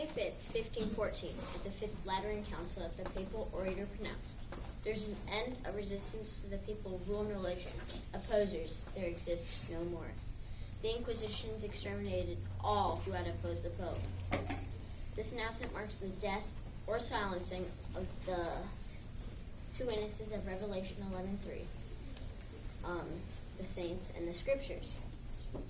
25th, 1514, at the Fifth Lateran Council that the papal orator pronounced, "There's an end of resistance to the papal rule and religion. Opposers, there exist no more." The Inquisitions exterminated all who had opposed the Pope. This announcement marks the death or silencing of the two witnesses of Revelation 11:3, the saints and the scriptures.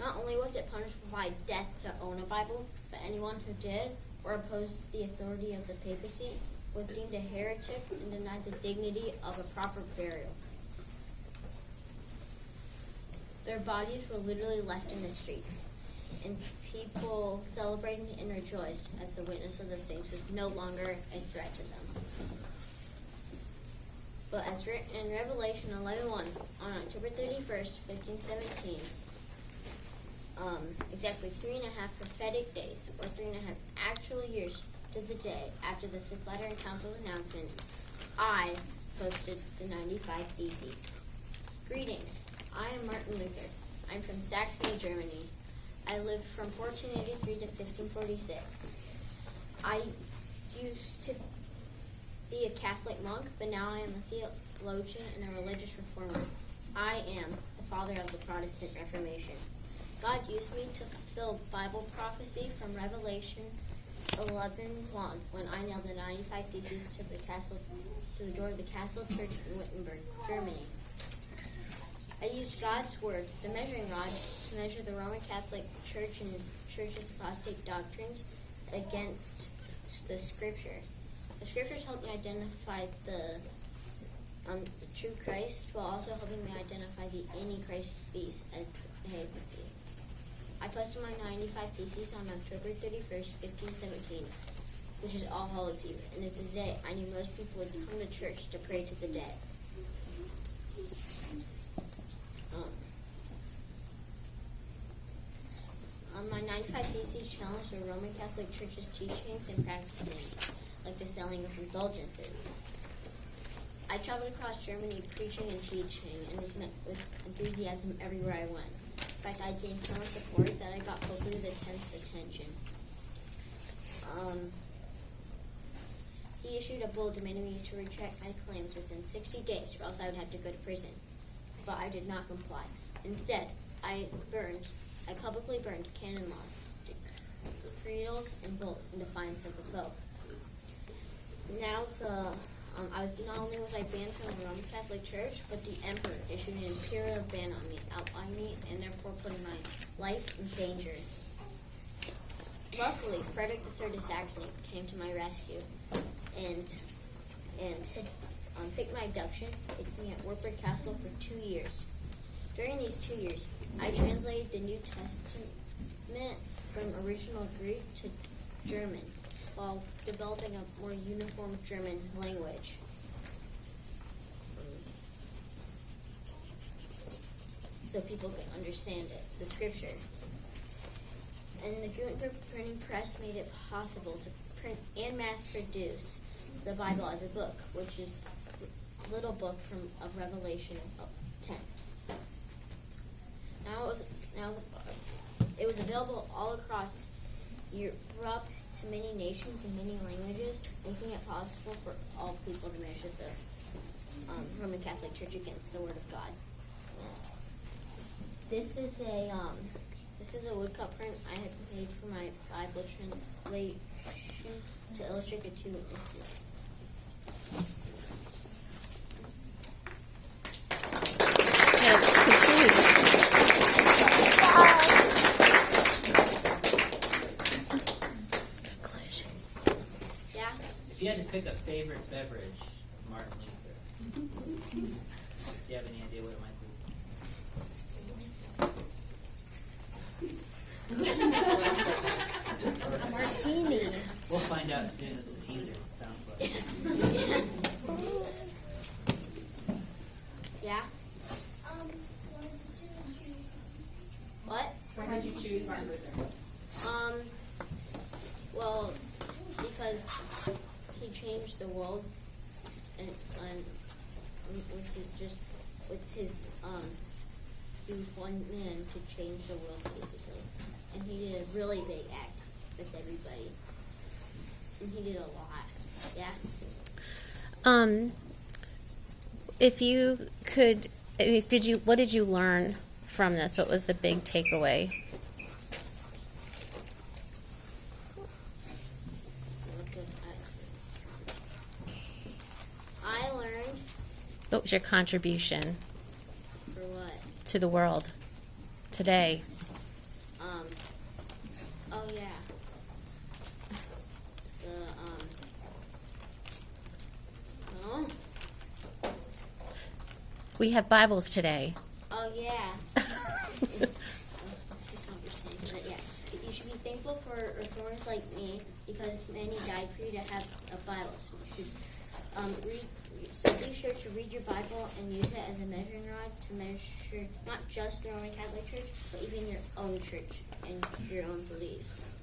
Not only was it punishable by death to own a Bible, but anyone who did or opposed the authority of the papacy was deemed a heretic and denied the dignity of a proper burial. Their bodies were literally left in the streets, and people celebrated and rejoiced as the witness of the saints was no longer a threat to them. But as written in Revelation 11:1, on October 31st, 1517, exactly 3.5 prophetic days, or 3.5 actual years to the day after the Fifth Lateran Council's announcement, I posted the 95 Theses. Greetings, I am Martin Luther. I'm from Saxony, Germany. I lived from 1483 to 1546. I used to be a Catholic monk, but now I am a theologian and a religious reformer. I am the father of the Protestant Reformation. God used me to fulfill Bible prophecy from Revelation 11:1 when I nailed the 95 Theses to the door of the Castle Church in Wittenberg, Germany. I used God's word, the measuring rod, to measure the Roman Catholic Church and Church's apostate doctrines against the Scripture. The Scriptures helped me identify the true Christ, while also helping me identify the Antichrist beast as the papacy. I posted my 95 Theses on October 31st, 1517, which is All Hallows Eve, and it's a day I knew most people would come to church to pray to the dead. My 95 Theses challenged the Roman Catholic Church's teachings and practices, like the selling of indulgences. I traveled across Germany preaching and teaching, and was met with enthusiasm everywhere I went. In fact, I gained so much support that I got Pope Leo X's attention. He issued a bull demanding me to retract my claims within 60 days, or else I would have to go to prison. But I did not comply. Instead, I publicly burned canon laws, decretals, and bulls in defiance of the Pope. Now not only was I banned from the Roman Catholic Church, but the Emperor issued an imperial ban on me, outlawing me, and therefore putting my life in danger. Luckily, Frederick III of Saxony came to my rescue and faked my abduction, taking me at Wartburg Castle for 2 years. During these 2 years, I translated the New Testament from original Greek to German, while developing a more uniform German language. So people can understand it, the scripture. And the Gutenberg printing press made it possible to print and mass produce the Bible as a book, which is the little book of Revelation 10. It was available all across Europe to many nations and many languages, making it possible for all people to measure the Roman Catholic Church against the Word of God. This is a woodcut print I had made for my Bible translation to illustrate the two witnesses. If you had to pick a favorite beverage, Martin Luther, do you have any idea what it might be? A martini. We'll find out soon. It's a teaser, it sounds like. Yeah? What? Why did you choose Martin Luther? Well, because he changed the world, and he was one man to change the world basically, and he did a really big act with everybody. And he did a lot. Yeah. If you could, what did you learn from this? What was the big takeaway? I learned. What was your contribution For what? to the world today? Oh yeah. Oh. We have Bibles today. Oh yeah. It's but yeah, you should be thankful for reformers like me because many died for you to have a Bible. So you should be sure to read your Bible and use it as a measuring rod to measure not just the Roman Catholic Church, but even your own church and your own beliefs.